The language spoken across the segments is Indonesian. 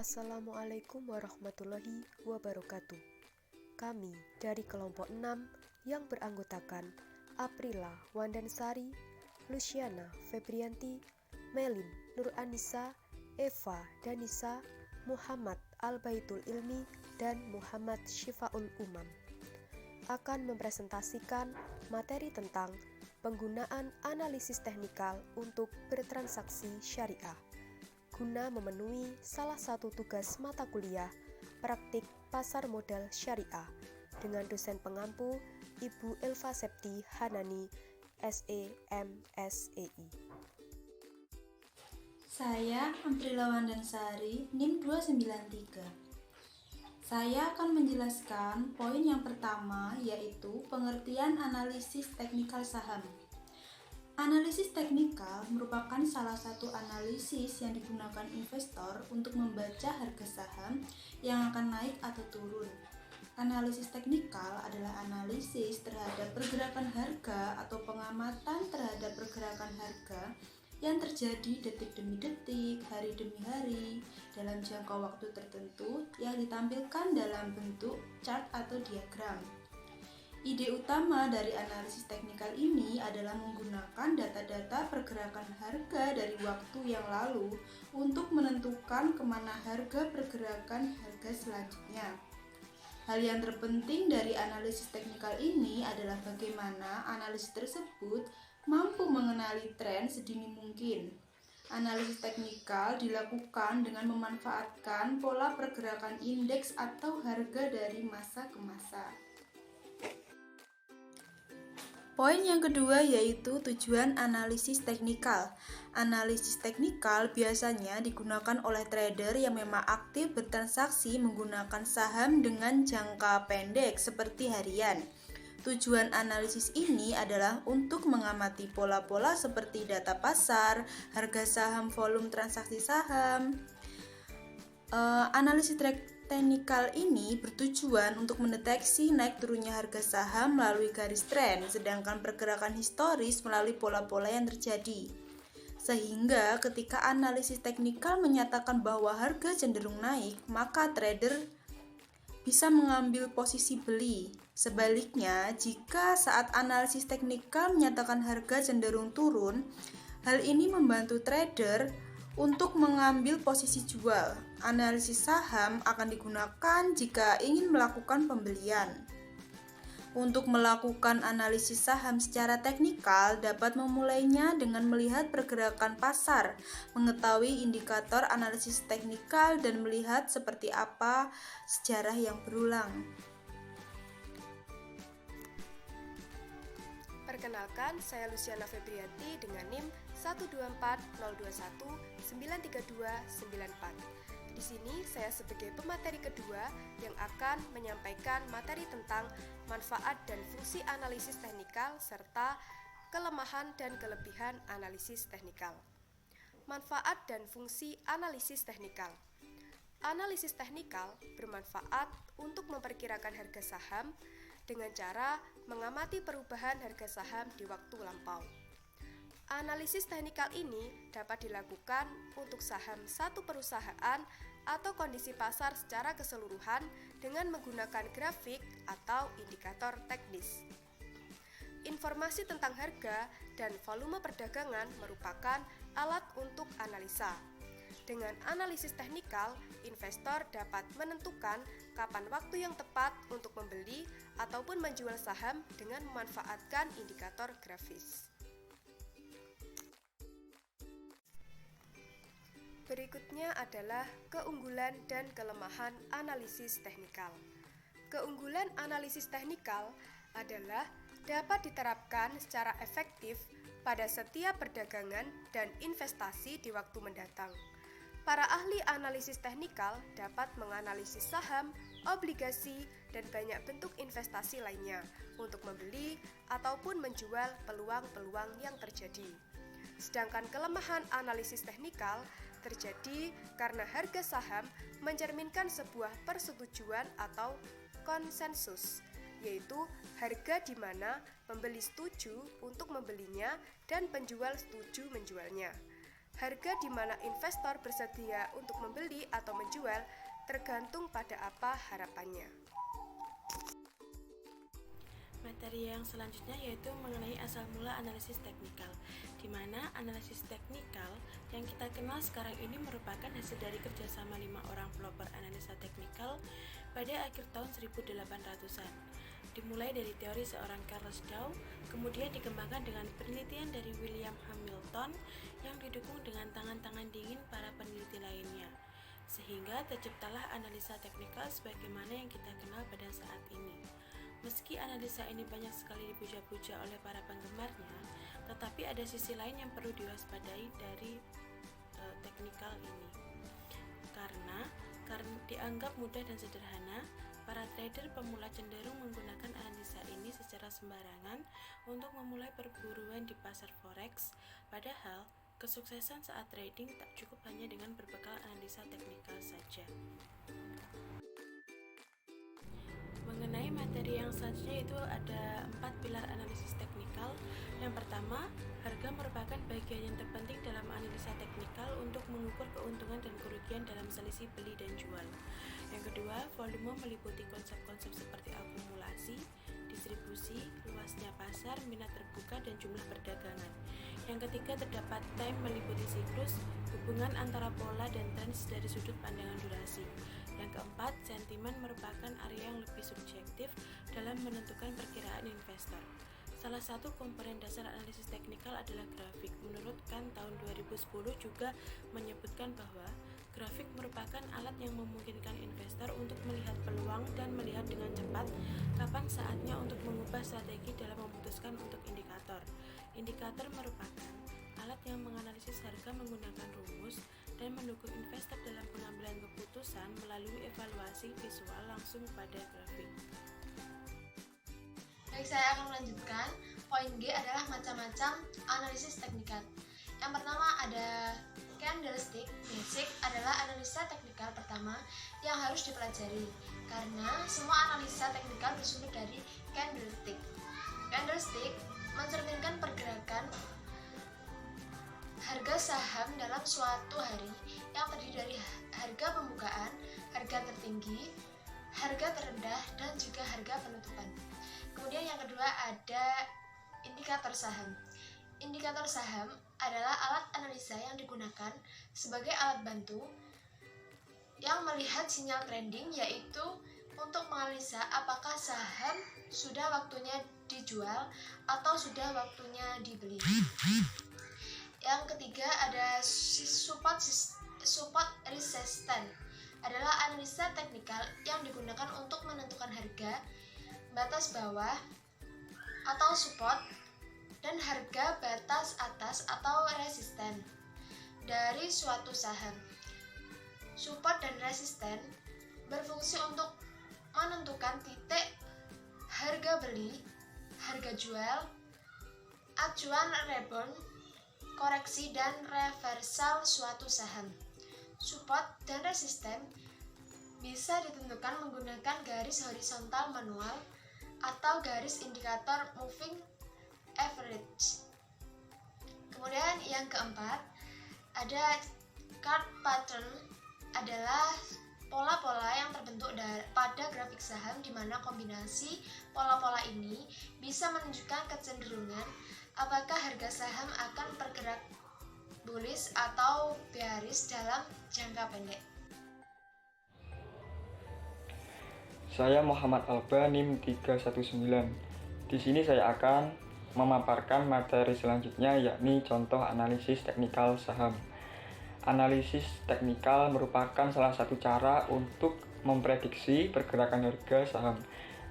Assalamualaikum warahmatullahi wabarakatuh. Kami dari kelompok 6 yang beranggotakan Aprila Wandansari, Luciana Febrianti, Melin Nur Anissa, Eva Danisa, Muhammad Al-Baitul Ilmi, dan Muhammad Syifaul Umam akan mempresentasikan materi tentang penggunaan analisis teknikal untuk bertransaksi syariah guna memenuhi salah satu tugas mata kuliah praktik pasar modal syariah dengan dosen pengampu Ibu Elva Septi Hanani, SE MSEI. Saya Aprila Wandansari, NIM 293. Saya akan menjelaskan poin yang pertama, yaitu pengertian analisis teknikal saham. Analisis teknikal merupakan salah satu analisis yang digunakan investor untuk membaca harga saham yang akan naik atau turun. Analisis teknikal adalah analisis terhadap pergerakan harga atau pengamatan terhadap pergerakan harga yang terjadi detik demi detik, hari demi hari, dalam jangka waktu tertentu yang ditampilkan dalam bentuk chart atau diagram. Ide utama dari analisis teknikal ini adalah menggunakan data-data pergerakan harga dari waktu yang lalu untuk menentukan kemana harga pergerakan harga selanjutnya. Hal yang terpenting dari analisis teknikal ini adalah bagaimana analisis tersebut mampu mengenali tren sedini mungkin. Analisis teknikal dilakukan dengan memanfaatkan pola pergerakan indeks atau harga dari masa ke masa. Poin yang kedua yaitu tujuan analisis teknikal. Analisis teknikal biasanya digunakan oleh trader yang memang aktif bertransaksi menggunakan saham dengan jangka pendek seperti harian. Tujuan analisis ini adalah untuk mengamati pola-pola seperti data pasar, harga saham, volume transaksi saham. Analisis teknikal ini bertujuan untuk mendeteksi naik turunnya harga saham melalui garis tren, sedangkan pergerakan historis melalui pola-pola yang terjadi. Sehingga ketika analisis teknikal menyatakan bahwa harga cenderung naik, maka trader bisa mengambil posisi beli. Sebaliknya, jika saat analisis teknikal menyatakan harga cenderung turun, hal ini membantu trader untuk mengambil posisi jual. Analisis saham akan digunakan jika ingin melakukan pembelian. Untuk melakukan analisis saham secara teknikal dapat memulainya dengan melihat pergerakan pasar, mengetahui indikator analisis teknikal dan melihat seperti apa sejarah yang berulang. Perkenalkan, saya Luciana Febrianti dengan NIM 12402193294. Di sini saya sebagai pemateri kedua yang akan menyampaikan materi tentang manfaat dan fungsi analisis teknikal serta kelemahan dan kelebihan analisis teknikal. Manfaat dan fungsi analisis teknikal. Analisis teknikal bermanfaat untuk memperkirakan harga saham dengan cara mengamati perubahan harga saham di waktu lampau. Analisis teknikal ini dapat dilakukan untuk saham satu perusahaan atau kondisi pasar secara keseluruhan dengan menggunakan grafik atau indikator teknis. Informasi tentang harga dan volume perdagangan merupakan alat untuk analisa. Dengan analisis teknikal, investor dapat menentukan kapan waktu yang tepat untuk membeli ataupun menjual saham dengan memanfaatkan indikator grafis. Berikutnya adalah keunggulan dan kelemahan analisis teknikal. Keunggulan analisis teknikal adalah dapat diterapkan secara efektif pada setiap perdagangan dan investasi di waktu mendatang. Para ahli analisis teknikal dapat menganalisis saham, obligasi, dan banyak bentuk investasi lainnya untuk membeli ataupun menjual peluang-peluang yang terjadi. Sedangkan kelemahan analisis teknikal terjadi karena harga saham mencerminkan sebuah persetujuan atau konsensus, yaitu harga di mana pembeli setuju untuk membelinya dan penjual setuju menjualnya. Harga di mana investor bersedia untuk membeli atau menjual tergantung pada apa harapannya. Materi yang selanjutnya yaitu mengenai asal mula analisis teknikal, di mana analisis teknikal yang kita kenal sekarang ini merupakan hasil dari kerjasama 5 orang pelopor analisa teknikal pada akhir tahun 1800-an. Dimulai dari teori seorang Charles Dow, kemudian dikembangkan dengan penelitian dari William Hamilton yang didukung dengan tangan-tangan dingin para peneliti lainnya, sehingga terciptalah analisa teknikal sebagaimana yang kita kenal pada saat ini. Meski analisa ini banyak sekali dipuja-puja oleh para penggemarnya, tetapi ada sisi lain yang perlu diwaspadai dari teknikal ini. Karena dianggap mudah dan sederhana, para trader pemula cenderung menggunakan analisa ini secara sembarangan untuk memulai perburuan di pasar forex, padahal kesuksesan saat trading tak cukup hanya dengan berbekal analisa teknikal saja. Mengenai materi yang selanjutnya itu ada 4 pilar analisis teknikal. Yang pertama, harga merupakan bagian yang terpenting dalam analisa teknikal untuk mengukur keuntungan dan kerugian dalam selisih beli dan jual. Yang kedua, volume meliputi konsep-konsep seperti akumulasi, distribusi, luasnya pasar, minat terbuka, dan jumlah perdagangan. Yang ketiga, terdapat time meliputi siklus, hubungan antara pola dan tren dari sudut pandangan durasi. Yang keempat, sentimen merupakan area yang lebih subjektif dalam menentukan perkiraan investor. Salah satu komponen dasar analisis teknikal adalah grafik. Menurut Kahn tahun 2010 juga menyebutkan bahwa grafik merupakan alat yang memungkinkan investor untuk melihat peluang dan melihat dengan cepat kapan saatnya untuk mengubah strategi dalam memutuskan untuk indikator. Indikator merupakan alat yang menganalisis harga menggunakan rumus dan mendukung investor dalam pengambilan keputusan melalui evaluasi visual langsung pada grafik. Baik, saya akan melanjutkan. Poin G adalah macam-macam analisis teknikal. Yang pertama ada candlestick. Basic adalah analisa teknikal pertama yang harus dipelajari, karena semua analisa teknikal bersumber dari candlestick. Candlestick mencerminkan pergerakan harga saham dalam suatu hari yang terdiri dari harga pembukaan, harga tertinggi, harga terendah, dan juga harga penutupan. Kemudian yang kedua ada indikator saham. Indikator saham adalah alat analisa yang digunakan sebagai alat bantu yang melihat sinyal trending, yaitu untuk menganalisa apakah saham sudah waktunya dijual atau sudah waktunya dibeli. Yang ketiga ada support resistance, adalah analisa teknikal yang digunakan untuk menentukan harga batas bawah atau support dan harga batas atas atau resisten dari suatu saham. Support dan resisten berfungsi untuk menentukan titik harga beli, harga jual, acuan rebound, koreksi dan reversal suatu saham. Support dan resisten bisa ditentukan menggunakan garis horizontal manual atau garis indikator moving average. Kemudian yang keempat ada chart pattern, adalah pola-pola yang terbentuk pada grafik saham, di mana kombinasi pola-pola ini bisa menunjukkan kecenderungan apakah harga saham akan bergerak bullish atau bearish dalam jangka pendek. Saya Muhammad Alba, NIM 319. Di sini saya akan memaparkan materi selanjutnya, yakni contoh analisis teknikal saham. Analisis teknikal merupakan salah satu cara untuk memprediksi pergerakan harga saham.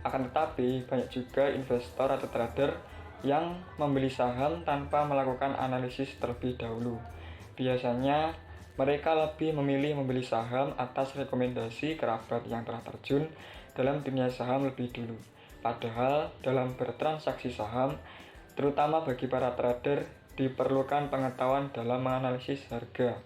Akan tetapi, banyak juga investor atau trader yang membeli saham tanpa melakukan analisis terlebih dahulu. Biasanya, mereka lebih memilih membeli saham atas rekomendasi kerabat yang telah terjun dalam dunia saham lebih dulu. Padahal, dalam bertransaksi saham, terutama bagi para trader, diperlukan pengetahuan dalam menganalisis harga.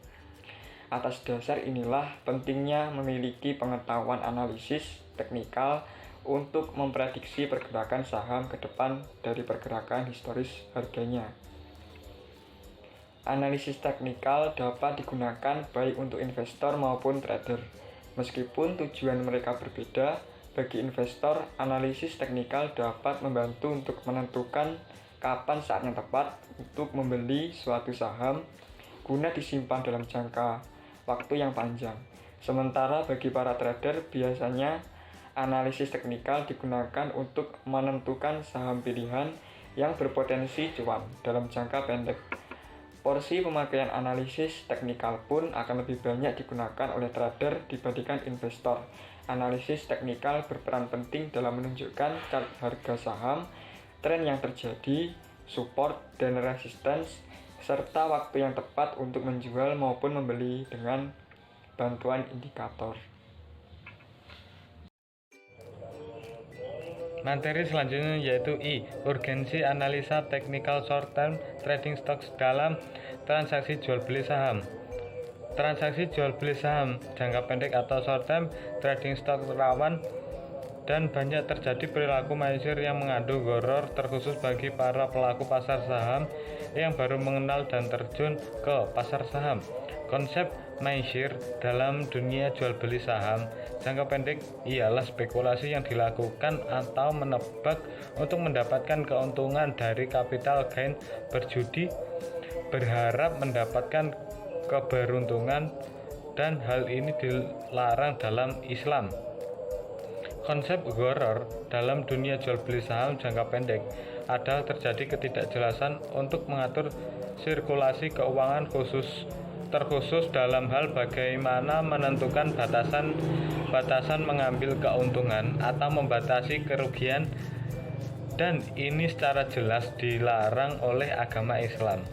Atas dasar inilah pentingnya memiliki pengetahuan analisis teknikal untuk memprediksi pergerakan saham ke depan dari pergerakan historis harganya. Analisis teknikal dapat digunakan baik untuk investor maupun trader. Meskipun tujuan mereka berbeda, bagi investor, analisis teknikal dapat membantu untuk menentukan kapan saat yang tepat untuk membeli suatu saham guna disimpan dalam jangka waktu yang panjang. Sementara bagi para trader, biasanya analisis teknikal digunakan untuk menentukan saham pilihan yang berpotensi cuan dalam jangka pendek. Porsi pemakaian analisis teknikal pun akan lebih banyak digunakan oleh trader dibandingkan investor. Analisis teknikal berperan penting dalam menunjukkan chart harga saham, tren yang terjadi, support dan resistance, serta waktu yang tepat untuk menjual maupun membeli dengan bantuan indikator. Materi selanjutnya yaitu I. Urgensi analisa technical short term trading stocks dalam transaksi jual beli saham. Transaksi jual beli saham jangka pendek atau short term trading stock rawan dan banyak terjadi perilaku maisir yang mengandung gharar, terkhusus bagi para pelaku pasar saham yang baru mengenal dan terjun ke pasar saham. Konsep maisir dalam dunia jual beli saham jangka pendek ialah spekulasi yang dilakukan atau menebak untuk mendapatkan keuntungan dari capital gain berjudi, berharap mendapatkan keberuntungan, dan hal ini dilarang dalam Islam. Konsep gharar dalam dunia jual beli saham jangka pendek adalah terjadi ketidakjelasan untuk mengatur sirkulasi keuangan terkhusus dalam hal bagaimana menentukan batasan mengambil keuntungan atau membatasi kerugian, dan ini secara jelas dilarang oleh agama Islam.